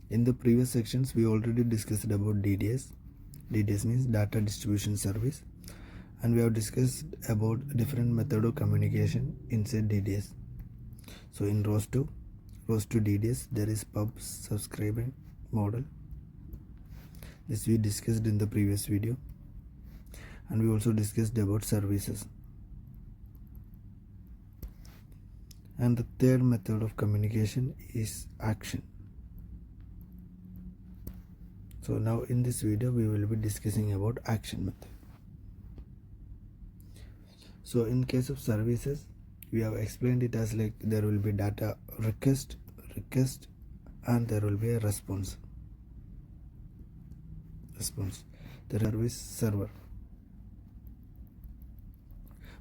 In the previous sections we already discussed about DDS. DDS means data distribution service, and we have discussed about different method of communication inside DDS. So in ROS2 DDS there is pub subscribing model. This we discussed in the previous video, and we also discussed about services. And the third method of communication is action. So now in this video we will be discussing about action method. So in case of services, we have explained it as like there will be data request, and there will be a response. The service server.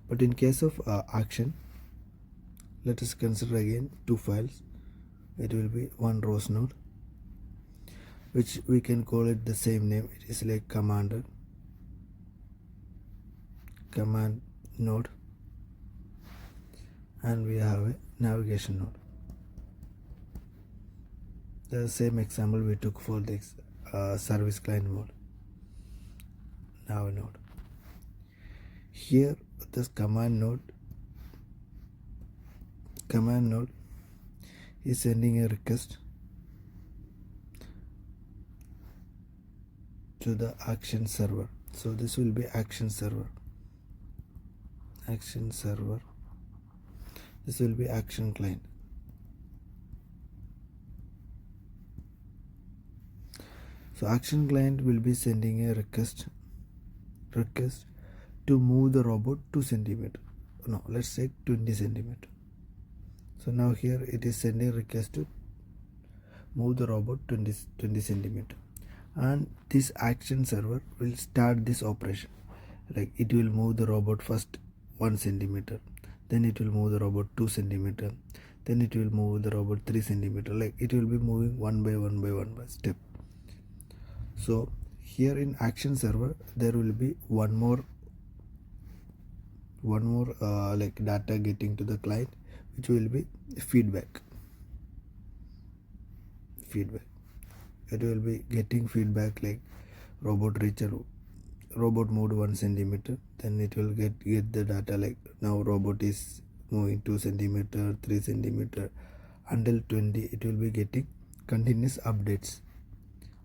But in case of action, let us consider again two files. It will be one ROS node, which we can call it the same name. It is like command node, and we have a navigation node. The same example we took for the service client mode. Nav node. Here this command node is sending a request to the action server. So this will be action server. This will be action client. So action client will be sending a request to move the robot 2 centimeter. No, let's say 20 centimeter. So now here it is sending a request to move the robot 20 centimeter, and this action server will start this operation. Like it will move the robot first 1 centimeter, then it will move the robot 2 centimeter, then it will move the robot 3 centimeter. Like it will be moving one by step. So here in action server there will be one more like data getting to the client, which will be feedback. It will be getting feedback like robot moved 1 centimeter, then it will get the data like now robot is moving 2 centimeter, 3 centimeter until 20. It will be getting continuous updates,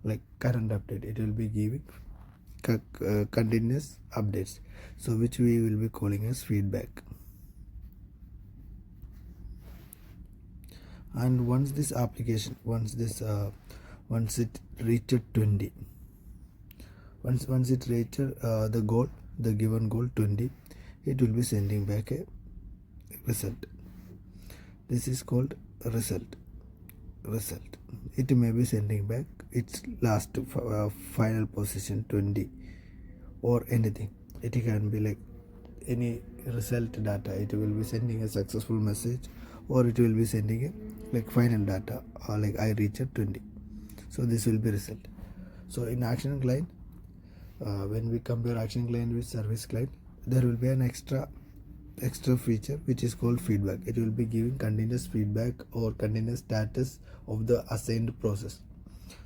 like current update. It will be giving continuous updates, so which we will be calling as feedback. And once it reaches 20, once it reaches the given goal 20, it will be sending back a result. This is called result. It may be sending back its last final position 20 or anything. It can be like any result data. It will be sending a successful message, or it will be sending a like final data, or like I reached 20. So this will be result. So in action client, when we compare action client with service client, there will be an extra feature which is called feedback. It will be giving continuous feedback or continuous status of the assigned process.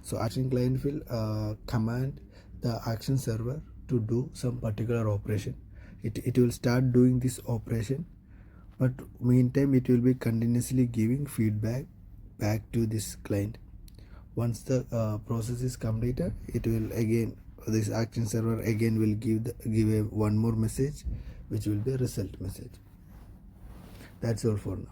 So action client will command the action server to do some particular operation. It will start doing this operation, but meantime it will be continuously giving feedback back to this client. Once the process is completed, it will again, this action server again will give one more message, which will be a result message. That's all for now.